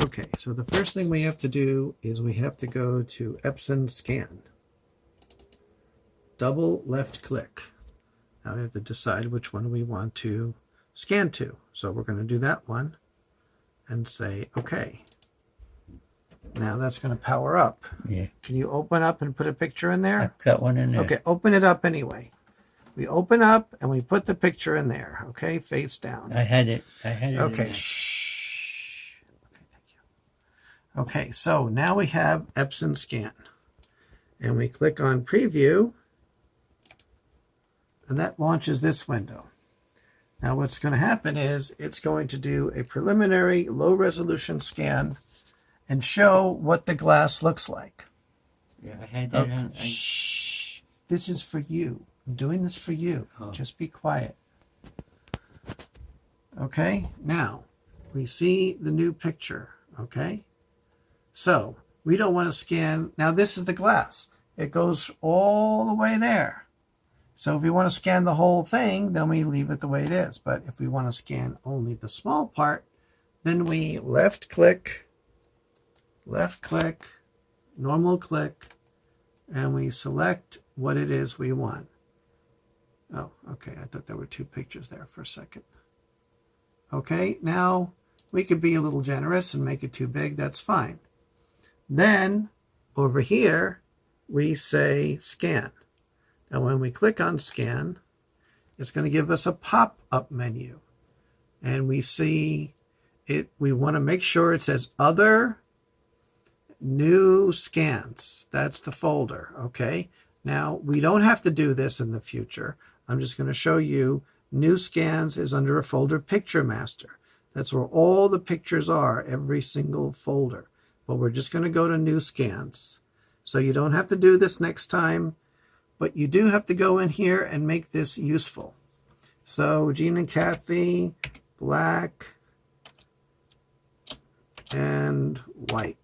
Okay, so the first thing we have to do is we have to go to Epson Scan. Double left click. Now we have to decide which one we want to scan to. So we're going to do that one and say OK. Now that's going to power up. Yeah. Can you open up and put a picture in there? I've got one in there. Okay, open it up anyway. We open up and we put the picture in there. Okay, face down. I had it. Okay, shh. Okay, thank you. Okay, so now we have Epson Scan. And we click on Preview. And that launches this window. Now what's going to happen is it's going to do a preliminary low resolution scan and show what the glass looks like. Yeah, I had that. Okay. Shh. This is for you. I'm doing this for you. Oh. Just be quiet. Okay, now we see the new picture. Okay, so we don't want to scan. Now this is the glass. It goes all the way there. So if we want to scan the whole thing, then we leave it the way it is. But if we want to scan only the small part, then we left click, normal click, and we select what it is we want. Oh, okay. I thought there were two pictures there for a second. Okay, now we could be a little generous and make it too big. That's fine. Then over here, we say scan. Now when we click on scan, it's going to give us a pop-up menu. And we see it. We want to make sure it says other new scans. That's the folder. Okay. Now we don't have to do this in the future. I'm just going to show you new scans is under a folder Picture Master. That's where all the pictures are, every single folder. But we're just going to go to new scans. So you don't have to do this next time, but you do have to go in here and make this useful. So Gene and Kathy, black and white.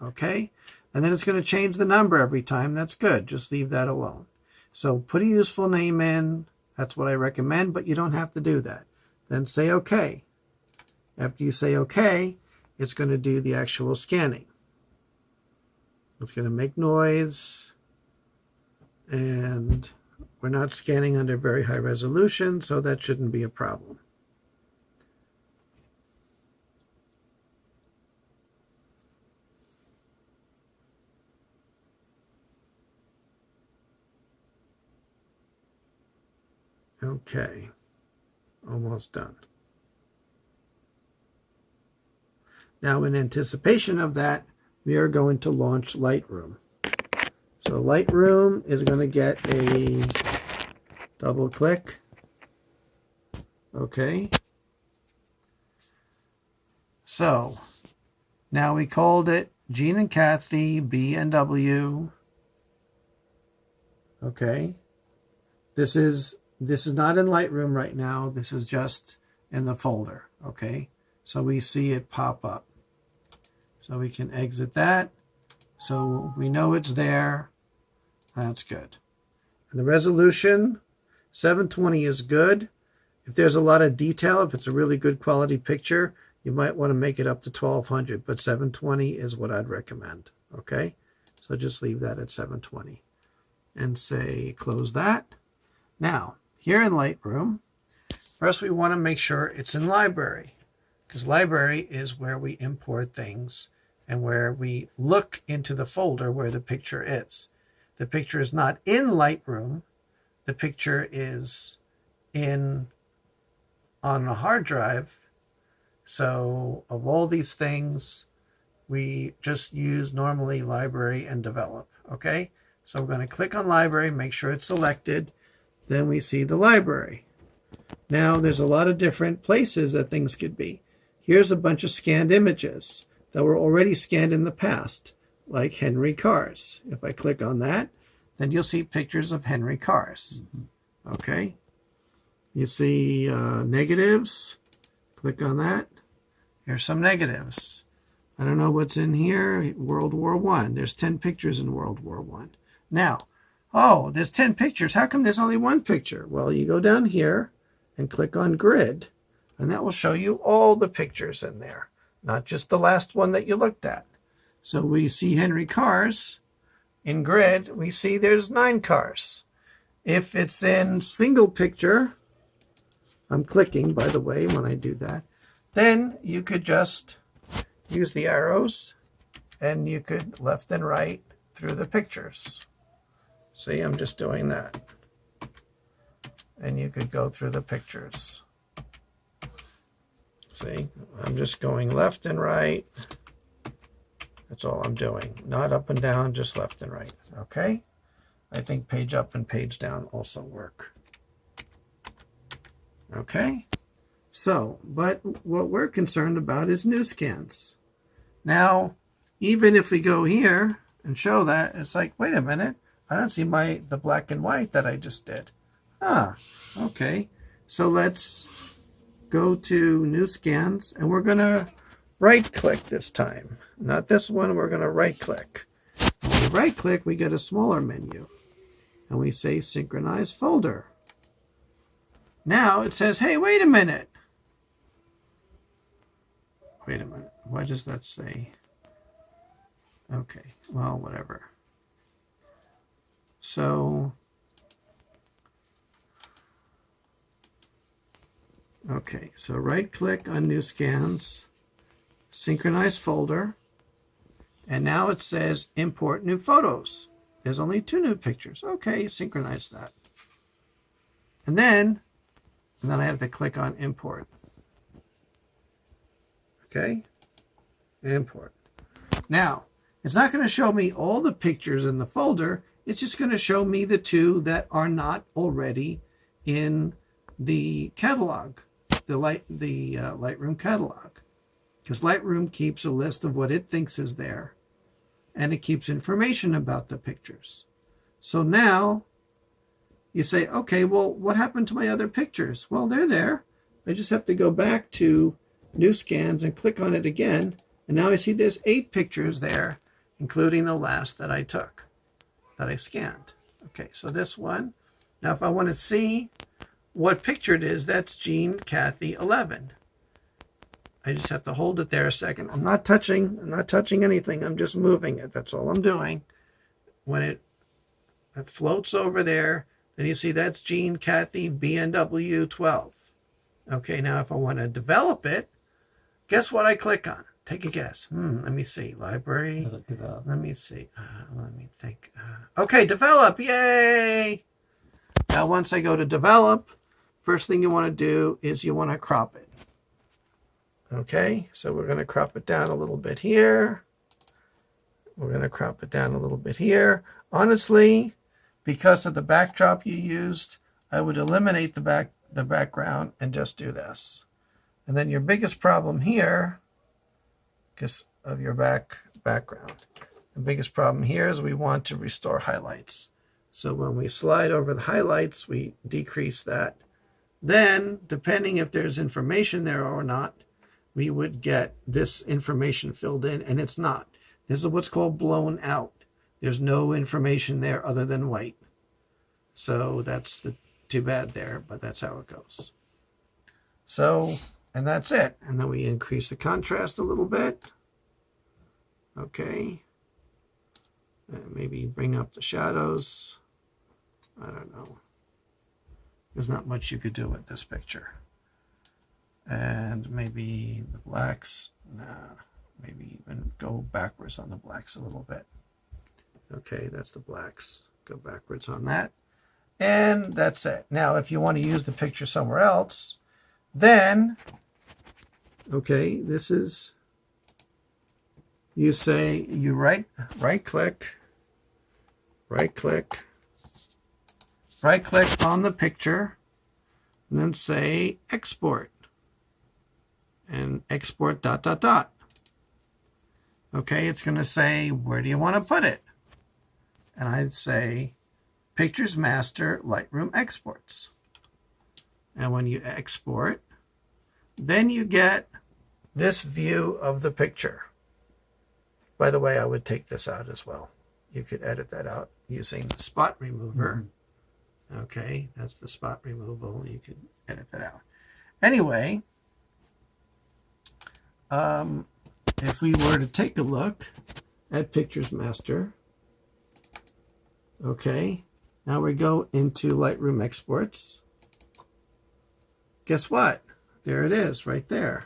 Okay. And then it's going to change the number every time. That's good. Just leave that alone. So put a useful name in. That's what I recommend, but you don't have to do that. Then say OK. After you say OK, it's going to do the actual scanning. It's going to make noise. And we're not scanning under very high resolution, so that shouldn't be a problem. Okay, almost done. Now, in anticipation of that, we are going to launch Lightroom. So Lightroom is going to get a double click. Okay. So now we called it Gene and Kathy B and W. Okay. This is not in Lightroom right now. This is just in the folder. Okay. So we see it pop up. So we can exit that. So we know it's there. That's good. And the resolution, 720 is good. If there's a lot of detail, if it's a really good quality picture, you might want to make it up to 1200, but 720 is what I'd recommend. Okay. So just leave that at 720 and say close that. Now, here in Lightroom, first we want to make sure it's in library, because library is where we import things and where we look into the folder where the picture is. The picture is not in Lightroom. The picture is on a hard drive. So of all these things, we just use normally library and develop. Okay, so we're going to click on library, make sure it's selected. Then we see the library. Now there's a lot of different places that things could be. Here's a bunch of scanned images that were already scanned in the past, like Henry cars. If I click on that, then you'll see pictures of Henry cars. Okay. You see negatives. Click on that. Here's some negatives. I don't know what's in here. World War I. There's 10 pictures in World War I. Now, oh, there's 10 pictures. How come there's only one picture? Well, you go down here and click on grid, and that will show you all the pictures in there. not just the last one that you looked at. So we see Henry cars. In grid, we see there's 9 cars. If it's in single picture, I'm clicking, by the way, when I do that, then you could just use the arrows and you could left and right through the pictures. See, I'm just doing that. And you could go through the pictures. See, I'm just going left and right. That's all I'm doing. Not up and down, just left and right. Okay? I think page up and page down also work. Okay? So, but what we're concerned about is new scans. Now, even if we go here and show that, it's like, wait a minute, I don't see the black and white that I just did. Ah, okay. So let's go to new scans, and we're going to right click this time. Not this one, we're going to right click. When we right click, we get a smaller menu, and we say synchronize folder. Now it says, hey, wait a minute. Wait a minute. What does that say? Okay, well, whatever. So, okay, so right click on new scans, synchronize folder, and now it says import new photos. There's only 2 new pictures. Okay, synchronize that. And then I have to click on import. Okay, import. Now, it's not going to show me all the pictures in the folder. It's just going to show me the 2 that are not already in the catalog, the Lightroom catalog. Because Lightroom keeps a list of what it thinks is there, and it keeps information about the pictures. So now you say, okay, well, what happened to my other pictures? Well, they're there. I just have to go back to new scans and click on it again. And now I see there's 8 pictures there, including the last that I took, that I scanned. Okay, so this one. Now, if I want to see what picture it is, that's Jean Kathy 11. I just have to hold it there a second. I'm not touching anything. I'm just moving it. That's all I'm doing. When it floats over there, then you see that's Jean Kathy BNW 12. Okay, now if I want to develop it, guess what I click on? Take a guess. Let me see. Library. Develop. Let me see. Let me think. Okay, develop. Yay! Now, once I go to develop, first thing you want to do is you want to crop it. Okay, so we're going to crop it down a little bit here. We're going to crop it down a little bit here. Honestly, because of the backdrop you used, I would eliminate the background and just do this. And then your biggest problem here, because of your background, the biggest problem here is we want to restore highlights. So when we slide over the highlights, we decrease that. Then, depending if there's information there or not, we would get this information filled in, and it's not. This is what's called blown out. There's no information there other than white. So that's too bad there, but that's how it goes. So, and that's it. And then we increase the contrast a little bit. Okay. And maybe bring up the shadows. I don't know. There's not much you could do with this picture. And maybe the blacks, maybe even go backwards on the blacks a little bit. Okay, that's the blacks. Go backwards on that. And that's it. Now, if you want to use the picture somewhere else, then, okay, this is, you say, you right click on the picture, and then say export. And export ... Okay, it's going to say, where do you want to put it? And I'd say, Pictures Master, Lightroom Exports. And when you export, then you get this view of the picture. By the way, I would take this out as well. You could edit that out using the spot remover. Okay, that's the spot removal. You could edit that out. Anyway, if we were to take a look at Pictures Master, okay, now we go into Lightroom exports. Guess what? There it is right there.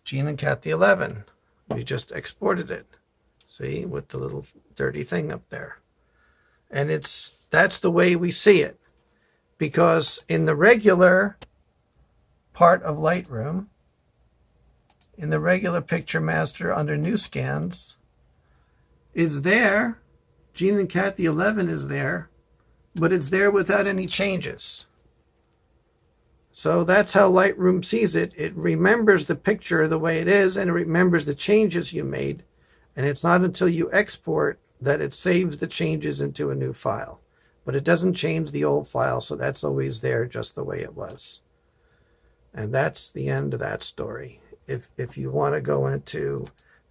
Gene and Kathy 11. We just exported it. See, with the little dirty thing up there. And that's the way we see it. Because in the regular part of Lightroom, in the regular Picture Master under New Scans, is there. Gene and Kathy 11 is there, but it's there without any changes. So that's how Lightroom sees it. It remembers the picture the way it is, and it remembers the changes you made. And it's not until you export that it saves the changes into a new file. But it doesn't change the old file, so that's always there just the way it was. And that's the end of that story. If you want to go into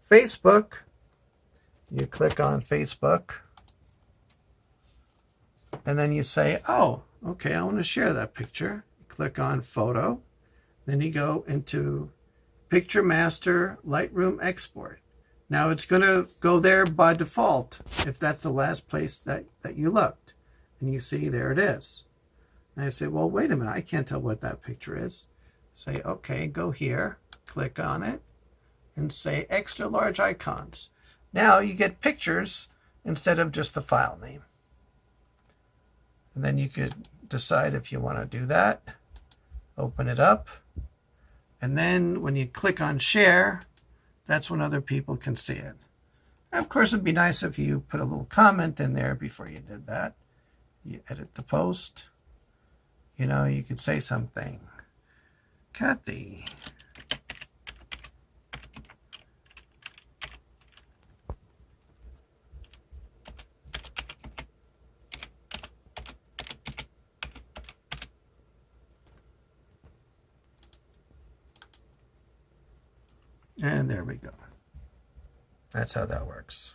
Facebook, you click on Facebook. And then you say, oh, okay, I want to share that picture. Click on Photo. Then you go into Picture Master Lightroom Export. Now it's going to go there by default if that's the last place that you looked. And you see there it is. And I say, well, wait a minute, I can't tell what that picture is. Say, okay, go here, click on it, and say extra large icons. Now you get pictures instead of just the file name. And then you could decide if you want to do that. Open it up. And then when you click on share, that's when other people can see it. And of course, it'd be nice if you put a little comment in there before you did that. You edit the post. You know, you could say something. Kathy. And there we go. That's how that works.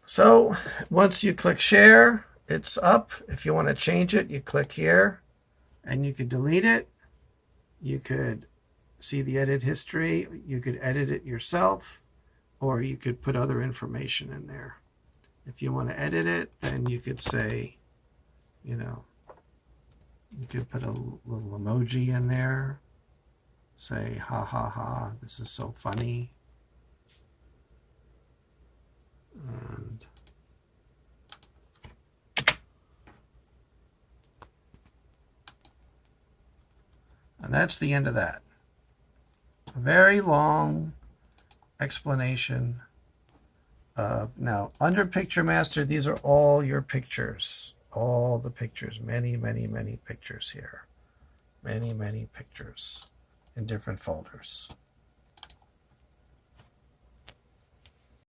So once you click share, it's up. If you want to change it, you click here and you could delete it. You could see the edit history. You could edit it yourself, or you could put other information in there. If you want to edit it, then you could say, you know, you could put a little emoji in there. Say, ha ha ha, this is so funny. And that's the end of that. A very long explanation of, now under Picture Master, these are all your pictures. All the pictures, many, many, many pictures here. Many, many pictures in different folders.